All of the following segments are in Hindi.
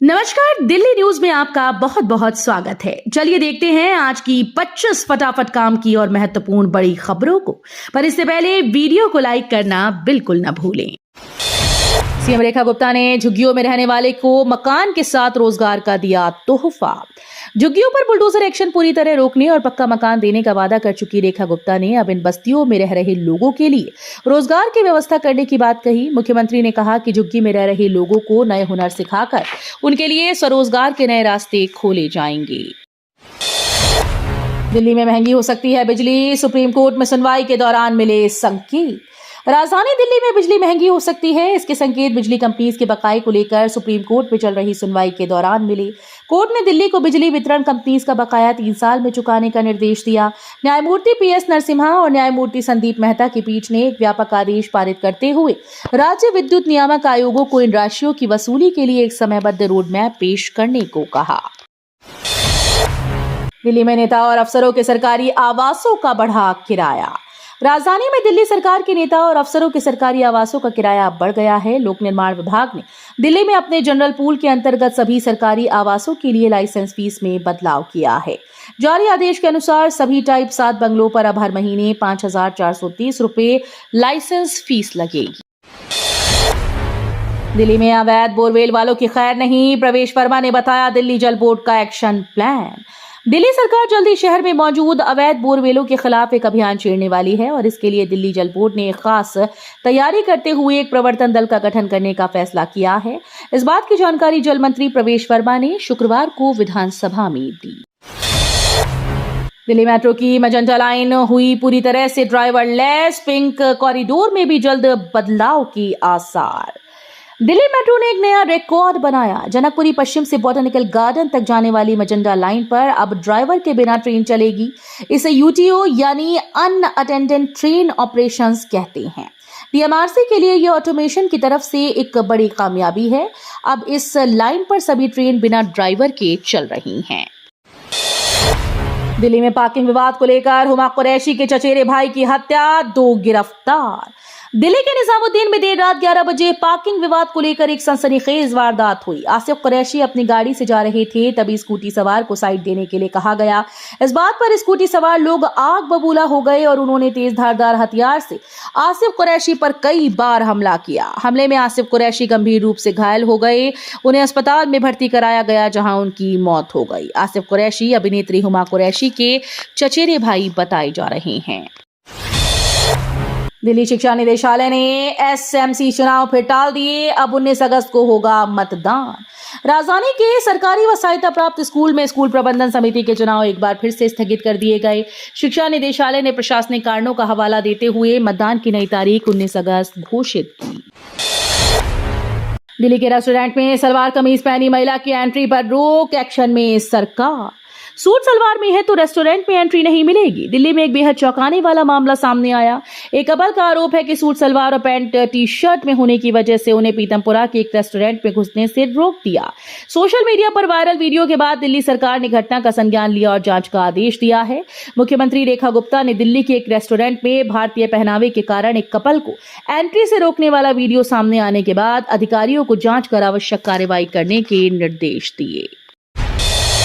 नमस्कार, दिल्ली न्यूज में आपका बहुत बहुत स्वागत है। चलिए देखते हैं आज की 25 फटाफट काम की और महत्वपूर्ण बड़ी खबरों को। पर इससे पहले वीडियो को लाइक करना बिल्कुल न भूलें। सीएम रेखा गुप्ता ने झुग्गियों में रहने वाले को मकान के साथ रोजगार का दिया तोहफा। झुग्गियों पर बुलडोजर एक्शन पूरी तरह रोकने और पक्का मकान देने का वादा कर चुकी रेखा गुप्ता ने अब इन बस्तियों में रह रहे लोगों के लिए रोजगार की व्यवस्था करने की बात कही। मुख्यमंत्री ने कहा कि झुग्गी में रह रहे लोगों को नए हुनर सिखाकर उनके लिए स्वरोजगार के नए रास्ते खोले जाएंगे। दिल्ली में महंगी हो सकती है बिजली, सुप्रीम कोर्ट में सुनवाई के दौरान मिले संकेत। राजधानी दिल्ली में बिजली महंगी हो सकती है, इसके संकेत बिजली कंपनीज के बकाये को लेकर सुप्रीम कोर्ट में चल रही सुनवाई के दौरान मिले। कोर्ट ने दिल्ली को बिजली वितरण कंपनीज का बकाया 3 साल में चुकाने का निर्देश दिया। न्यायमूर्ति पीएस नरसिम्हा और न्यायमूर्ति संदीप मेहता की पीठ ने एक व्यापक आदेश पारित करते हुए राज्य विद्युत नियामक आयोगों को इन राशियों की वसूली के लिए एक समयबद्ध रोडमैप पेश करने को कहा। दिल्ली में नेता और अफसरों के सरकारी आवासों का बढ़ा किराया। राजधानी में दिल्ली सरकार के नेता और अफसरों के सरकारी आवासों का किराया बढ़ गया है। लोक निर्माण विभाग ने दिल्ली में अपने जनरल पूल के अंतर्गत सभी सरकारी आवासों के लिए लाइसेंस फीस में बदलाव किया है। जारी आदेश के अनुसार सभी टाइप 7 बंगलों पर अब हर महीने 5,430 रुपए लाइसेंस फीस लगेगी। दिल्ली में अवैध बोरवेल वालों की खैर नहीं, प्रवेश वर्मा ने बताया दिल्ली जल बोर्ड का एक्शन प्लान। दिल्ली सरकार जल्दी शहर में मौजूद अवैध बोरवेलों के खिलाफ एक अभियान छेड़ने वाली है और इसके लिए दिल्ली जल बोर्ड ने एक खास तैयारी करते हुए एक प्रवर्तन दल का गठन करने का फैसला किया है। इस बात की जानकारी जल मंत्री प्रवेश वर्मा ने शुक्रवार को विधानसभा में दी। दिल्ली मेट्रो की मजेंटा लाइन हुई पूरी तरह से ड्राइवरलेस, पिंक कॉरिडोर में भी जल्द बदलाव की आसार। दिल्ली मेट्रो ने एक नया रिकॉर्ड बनाया। जनकपुरी पश्चिम से बॉटनिकल गार्डन तक जाने वाली मजेंटा लाइन पर अब ड्राइवर के बिना ट्रेन चलेगी। इसे यूटीओ यानी अनअटेंडेंट ट्रेन ऑपरेशंस कहते हैं। डीएमआरसी के लिए यह ऑटोमेशन की तरफ से एक बड़ी कामयाबी है। अब इस लाइन पर सभी ट्रेन बिना ड्राइवर के चल रही हैं। दिल्ली में पार्किंग विवाद को लेकर हुमा कुरैशी के चचेरे भाई की हत्या, 2 गिरफ्तार। दिल्ली के निजामुद्दीन में देर रात 11 बजे पार्किंग विवाद को लेकर एक सनसनीखेज वारदात हुई। आसिफ कुरैशी अपनी गाड़ी से जा रहे थे, तभी स्कूटी सवार को साइड देने के लिए कहा गया। इस बात पर स्कूटी सवार लोग आग बबूला हो गए और उन्होंने तेज धारदार हथियार से आसिफ कुरैशी पर कई बार हमला किया। हमले में आसिफ कुरैशी गंभीर रूप से घायल हो गए। उन्हें अस्पताल में भर्ती कराया गया, जहां उनकी मौत हो गई। आसिफ कुरैशी अभिनेत्री हुमा कुरैशी के चचेरे भाई बताए जा रहे हैं। दिल्ली शिक्षा निदेशालय ने एसएमसी चुनाव फिर टाल दिए। अब 19 अगस्त को होगा मतदान। राजधानी के सरकारी व सहायता प्राप्त स्कूल में स्कूल प्रबंधन समिति के चुनाव एक बार फिर से स्थगित कर दिए गए। शिक्षा निदेशालय ने प्रशासनिक कारणों का हवाला देते हुए मतदान की नई तारीख 19 अगस्त घोषित की। दिल्ली के रेस्टोरेंट में सलवार कमीज पहनी महिला की एंट्री पर रोक, एक्शन में सरकार। सूट सलवार में है तो रेस्टोरेंट में एंट्री नहीं मिलेगी। दिल्ली में एक बेहद चौंकाने वाला मामला सामने आया। एक कपल का आरोप है कि सूट सलवार और पैंट टी शर्ट में होने की वजह से उन्हें पीतमपुरा के एक रेस्टोरेंट में घुसने से रोक दिया। सोशल मीडिया पर वायरल वीडियो के बाद दिल्ली सरकार ने घटना का संज्ञान लिया और जांच का आदेश दिया है। मुख्यमंत्री रेखा गुप्ता ने दिल्ली के एक रेस्टोरेंट में भारतीय पहनावे के कारण एक कपल को एंट्री से रोकने वाला वीडियो सामने आने के बाद अधिकारियों को जांच कर आवश्यक कार्रवाई करने के निर्देश दिए।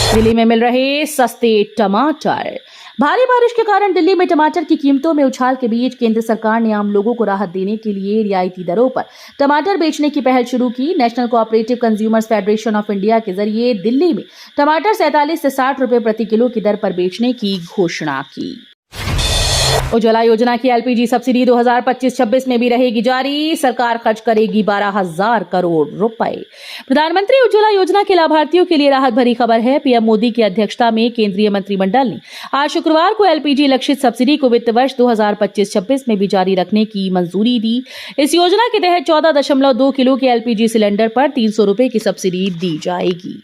दिल्ली में मिल रहे सस्ते टमाटर। भारी बारिश के कारण दिल्ली में टमाटर की कीमतों में उछाल के बीच केंद्र सरकार ने आम लोगों को राहत देने के लिए रियायती दरों पर टमाटर बेचने की पहल शुरू की। National cooperative consumers federation of India के जरिए दिल्ली में टमाटर 47 से 60 रुपए प्रति किलो की दर पर बेचने की घोषणा की। उज्ज्वला योजना की एलपीजी सब्सिडी 2025-26 में भी रहेगी जारी। सरकार खर्च करेगी 12,000 करोड़ रुपए। प्रधानमंत्री उज्ज्वला योजना के लाभार्थियों के लिए राहत भरी खबर है। पीएम मोदी की अध्यक्षता में केंद्रीय मंत्रिमंडल ने आज शुक्रवार को एलपीजी लक्षित सब्सिडी को वित्त वर्ष 2025-26 में भी जारी रखने की मंजूरी दी। इस योजना के तहत 14.2 किलो के एलपीजी सिलेंडर पर 300 रुपए की सब्सिडी दी जाएगी।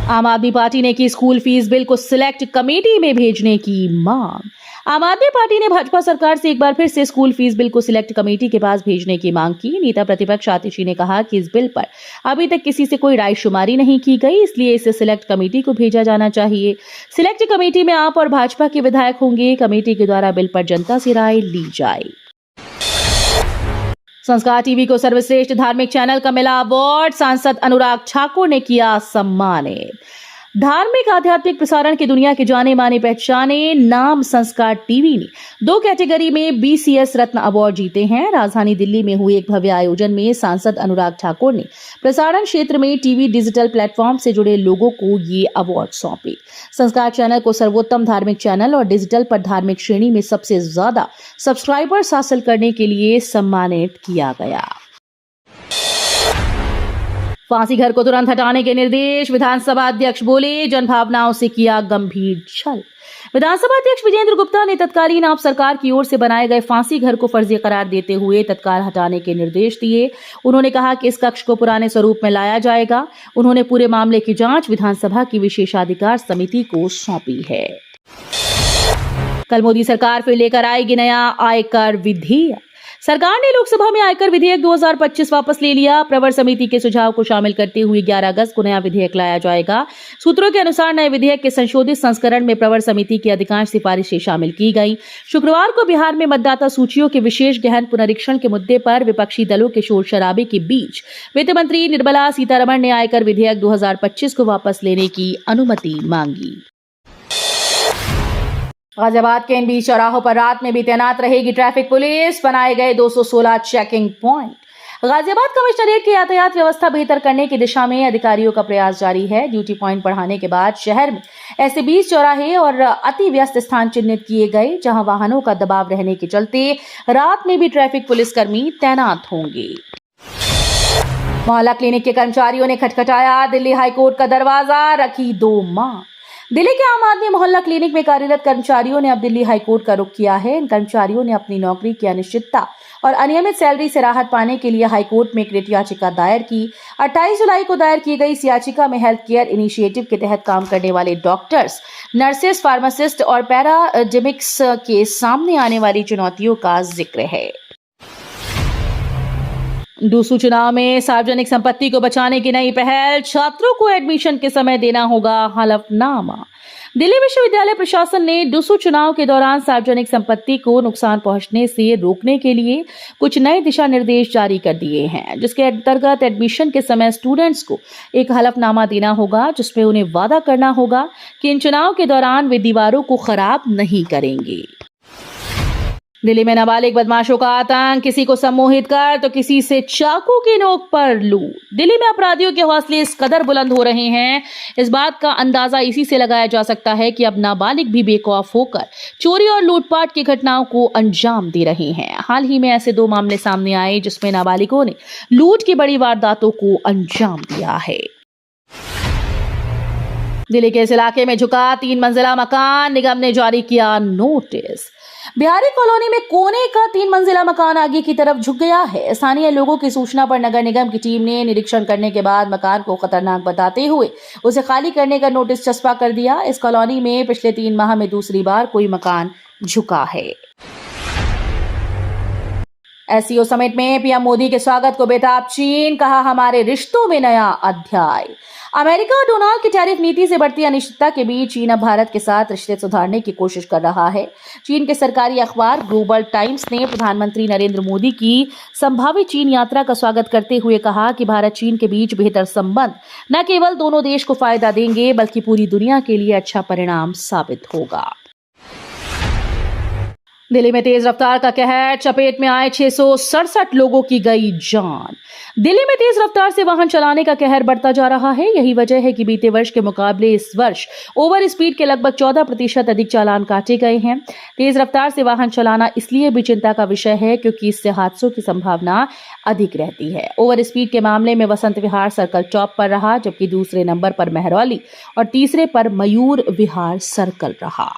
आम आदमी पार्टी ने की स्कूल फीस बिल को सिलेक्ट कमेटी में भेजने की मांग। आम आदमी पार्टी ने भाजपा सरकार से एक बार फिर से स्कूल फीस बिल को सिलेक्ट कमेटी के पास भेजने की मांग की। नेता प्रतिपक्ष आतिशी ने कहा कि इस बिल पर अभी तक किसी से कोई रायशुमारी नहीं की गई, इसलिए इसे सिलेक्ट कमेटी को भेजा जाना चाहिए। सिलेक्ट कमेटी में आप और भाजपा के विधायक होंगे। कमेटी के द्वारा बिल पर जनता से राय ली जाए। संस्कार टीवी को सर्वश्रेष्ठ धार्मिक चैनल का मिला अवार्ड। सांसद अनुराग ठाकुर ने किया सम्मानित। धार्मिक आध्यात्मिक प्रसारण की दुनिया के जाने माने पहचाने नाम संस्कार टीवी ने 2 कैटेगरी में BCS रत्न अवार्ड जीते हैं। राजधानी दिल्ली में हुए एक भव्य आयोजन में सांसद अनुराग ठाकुर ने प्रसारण क्षेत्र में टीवी डिजिटल प्लेटफॉर्म से जुड़े लोगों को ये अवार्ड सौंपे। संस्कार चैनल को सर्वोत्तम धार्मिक चैनल और डिजिटल पर धार्मिक श्रेणी में सबसे ज्यादा सब्सक्राइबर्स हासिल करने के लिए सम्मानित किया गया। फांसी घर को तुरंत हटाने के निर्देश। विधानसभा अध्यक्ष बोले, जनभावनाओं से किया गंभीर छल। विधानसभा अध्यक्ष विजेंद्र गुप्ता ने तत्कालीन आप सरकार की ओर से बनाए गए फांसी घर को फर्जी करार देते हुए तत्काल हटाने के निर्देश दिए। उन्होंने कहा कि इस कक्ष को पुराने स्वरूप में लाया जाएगा। उन्होंने पूरे मामले की जांच विधानसभा की विशेषाधिकार समिति को सौंपी है। कल मोदी सरकार फिर लेकर आएगी नया आयकर विधेयक। सरकार ने लोकसभा में आयकर विधेयक 2025 वापस ले लिया। प्रवर समिति के सुझाव को शामिल करते हुए 11 अगस्त को नया विधेयक लाया जाएगा। सूत्रों के अनुसार नए विधेयक के संशोधित संस्करण में प्रवर समिति की अधिकांश सिफारिशें शामिल की गई। शुक्रवार को बिहार में मतदाता सूचियों के विशेष गहन पुनरीक्षण के मुद्दे पर विपक्षी दलों के शोर शराबे के बीच वित्त मंत्री निर्मला सीतारमण ने आयकर विधेयक 2025 को वापस लेने की अनुमति मांगी। गाजियाबाद के इन 20 चौराहों पर रात में भी तैनात रहेगी ट्रैफिक पुलिस। बनाए गए 216 चेकिंग पॉइंट। गाजियाबाद कमिश्नरेट की यातायात व्यवस्था बेहतर करने की दिशा में अधिकारियों का प्रयास जारी है। ड्यूटी पॉइंट बढ़ाने के बाद शहर में ऐसे 20 चौराहे और अति व्यस्त स्थान चिन्हित किए गए, जहां वाहनों का दबाव रहने के चलते रात में भी ट्रैफिक पुलिसकर्मी तैनात होंगे। मोहल्ला क्लिनिक के कर्मचारियों ने खटखटाया दिल्ली हाईकोर्ट का दरवाजा, रखी 2 मांग। दिल्ली के आम आदमी मोहल्ला क्लिनिक में कार्यरत कर्मचारियों ने अब दिल्ली हाईकोर्ट का रुख किया है। इन कर्मचारियों ने अपनी नौकरी की अनिश्चितता और अनियमित सैलरी से राहत पाने के लिए हाईकोर्ट में एक रिट याचिका दायर की। 28 जुलाई को दायर की गई इस याचिका में हेल्थ केयर इनिशिएटिव के तहत काम करने वाले डॉक्टर्स, नर्सेस, फार्मासिस्ट और पैरामेडिक्स के सामने आने वाली चुनौतियों का जिक्र है। डूसू चुनाव में सार्वजनिक संपत्ति को बचाने की नई पहल। छात्रों को एडमिशन के समय देना होगा हलफनामा। दिल्ली विश्वविद्यालय प्रशासन ने डूसू चुनाव के दौरान सार्वजनिक संपत्ति को नुकसान पहुंचने से रोकने के लिए कुछ नए दिशा निर्देश जारी कर दिए हैं, जिसके अंतर्गत एडमिशन के समय स्टूडेंट्स को एक हलफनामा देना होगा, जिसमें उन्हें वादा करना होगा कि इन चुनाव के दौरान वे दीवारों को खराब नहीं करेंगे। दिल्ली में नाबालिग बदमाशों का आतंक। किसी को सम्मोहित कर तो किसी से चाकू की नोक पर लूट। दिल्ली में अपराधियों के हौसले इस कदर बुलंद हो रहे हैं, इस बात का अंदाजा इसी से लगाया जा सकता है कि अब नाबालिग भी बेखौफ होकर चोरी और लूटपाट की घटनाओं को अंजाम दे रहे हैं। हाल ही में ऐसे 2 मामले सामने आए जिसमें नाबालिगों ने लूट की बड़ी वारदातों को अंजाम दिया है। दिल्ली के इस इलाके में झुका 3 मंजिला मकान, निगम ने जारी किया नोटिस। बिहारी कॉलोनी में कोने का 3 मंजिला मकान आगे की तरफ झुक गया है। स्थानीय लोगों की सूचना पर नगर निगम की टीम ने निरीक्षण करने के बाद मकान को खतरनाक बताते हुए उसे खाली करने का नोटिस चस्पा कर दिया। इस कॉलोनी में पिछले 3 माह में दूसरी बार कोई मकान झुका है। एससीओ समिट में पीएम मोदी के स्वागत को बेताब चीन, कहा हमारे रिश्तों में नया अध्याय। अमेरिका और डोनाल्ड की टैरिफ नीति से बढ़ती अनिश्चितता के बीच चीन अब भारत के साथ रिश्ते सुधारने की कोशिश कर रहा है। चीन के सरकारी अखबार ग्लोबल टाइम्स ने प्रधानमंत्री नरेंद्र मोदी की संभावित चीन यात्रा का स्वागत करते हुए कहा कि भारत चीन के बीच बेहतर संबंध न केवल दोनों देश को फायदा देंगे बल्कि पूरी दुनिया के लिए अच्छा परिणाम साबित होगा। दिल्ली में तेज रफ्तार का कहर, चपेट में आए 667 लोगों की गई जान। दिल्ली में तेज रफ्तार से वाहन चलाने का कहर बढ़ता जा रहा है। यही वजह है कि बीते वर्ष के मुकाबले इस वर्ष ओवर स्पीड के लगभग 14% अधिक चालान काटे गए हैं। तेज रफ्तार से वाहन चलाना इसलिए भी चिंता का विषय है क्योंकि इससे हादसों की संभावना अधिक रहती है। ओवर स्पीड के मामले में वसंत विहार सर्कल टॉप पर रहा, जबकि दूसरे नंबर पर महरौली और तीसरे पर मयूर विहार सर्कल रहा।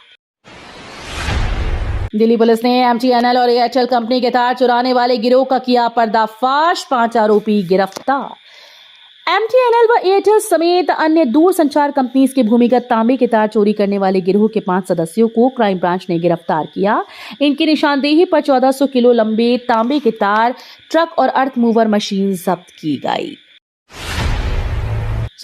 दिल्ली पुलिस ने एमटीएनएल और एयरटेल कंपनी के तार चुराने वाले गिरोह का किया पर्दाफाश, 5 आरोपी गिरफ्तार। एमटीएनएल व एयरटेल समेत अन्य दूरसंचार कंपनीज के भूमिगत तांबे के तार चोरी करने वाले गिरोह के 5 सदस्यों को क्राइम ब्रांच ने गिरफ्तार किया। इनकी निशानदेही पर 1400 किलो लंबे तांबे के तार, ट्रक और अर्थ मूवर मशीन जब्त की गई।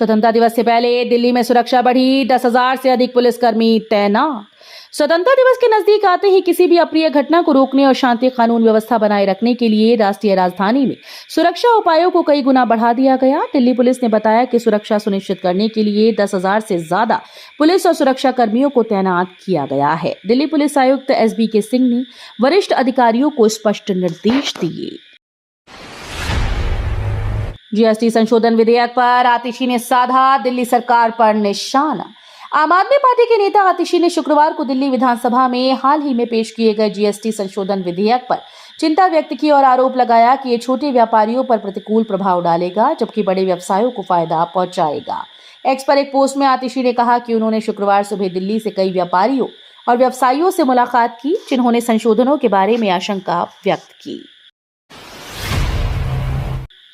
स्वतंत्रता दिवस से पहले दिल्ली में सुरक्षा बढ़ी, 10,000 से अधिक पुलिसकर्मी तैनात। स्वतंत्रता दिवस के नजदीक आते ही किसी भी अप्रिय घटना को रोकने और शांति कानून व्यवस्था बनाए रखने के लिए राष्ट्रीय राजधानी में सुरक्षा उपायों को कई गुना बढ़ा दिया गया। दिल्ली पुलिस ने बताया कि सुरक्षा सुनिश्चित करने के लिए 10,000 से ज्यादा पुलिस और सुरक्षा कर्मियों को तैनात किया गया है। दिल्ली पुलिस आयुक्त SBK सिंह ने वरिष्ठ अधिकारियों को स्पष्ट निर्देश दिए। GST संशोधन विधेयक पर आतिशी ने साधा दिल्ली सरकार पर निशाना। आम आदमी पार्टी के नेता आतिशी ने शुक्रवार को दिल्ली विधानसभा में हाल ही में पेश किए गए GST संशोधन विधेयक पर चिंता व्यक्त की और आरोप लगाया कि ये छोटे व्यापारियों पर प्रतिकूल प्रभाव डालेगा, जबकि बड़े व्यवसायों को फायदा पहुंचाएगा। एक्स पर एक पोस्ट में आतिशी ने कहा कि उन्होंने शुक्रवार सुबह दिल्ली से कई व्यापारियों और व्यवसायियों से मुलाकात की, जिन्होंने संशोधनों के बारे में आशंका व्यक्त की।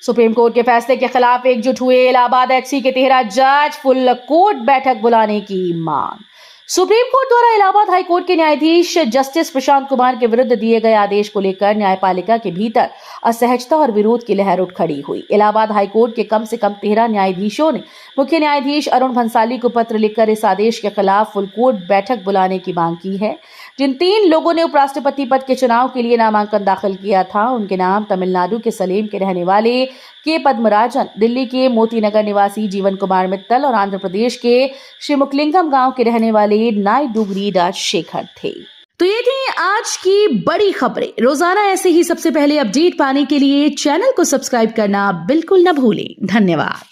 सुप्रीम कोर्ट के फैसले के खिलाफ एकजुट हुए इलाहाबाद HC के 13 जज, फुल कोर्ट बैठक बुलाने की मांग। सुप्रीम कोर्ट द्वारा इलाहाबाद हाई कोर्ट के न्यायाधीश जस्टिस प्रशांत कुमार के विरुद्ध दिए गए आदेश को लेकर न्यायपालिका के भीतर असहजता और विरोध की लहर उठ खड़ी हुई। इलाहाबाद हाई कोर्ट के कम से कम 13 न्यायाधीशों ने मुख्य न्यायाधीश अरुण भंसाली को पत्र लिखकर इस आदेश के खिलाफ फुल कोर्ट बैठक बुलाने की मांग की है। जिन 3 लोगों ने उपराष्ट्रपति पद के चुनाव के लिए नामांकन दाखिल किया था, उनके नाम तमिलनाडु के सलेम के रहने वाले के पद्मराजन, दिल्ली के मोतीनगर निवासी जीवन कुमार मित्तल और आंध्र प्रदेश के श्रीमुखलिंगम गांव के रहने वाले नायडुगरी राजशेखर थे। तो ये थी आज की बड़ी खबरें। रोजाना ऐसे ही सबसे पहले अपडेट पाने के लिए चैनल को सब्सक्राइब करना बिल्कुल न भूलें। धन्यवाद।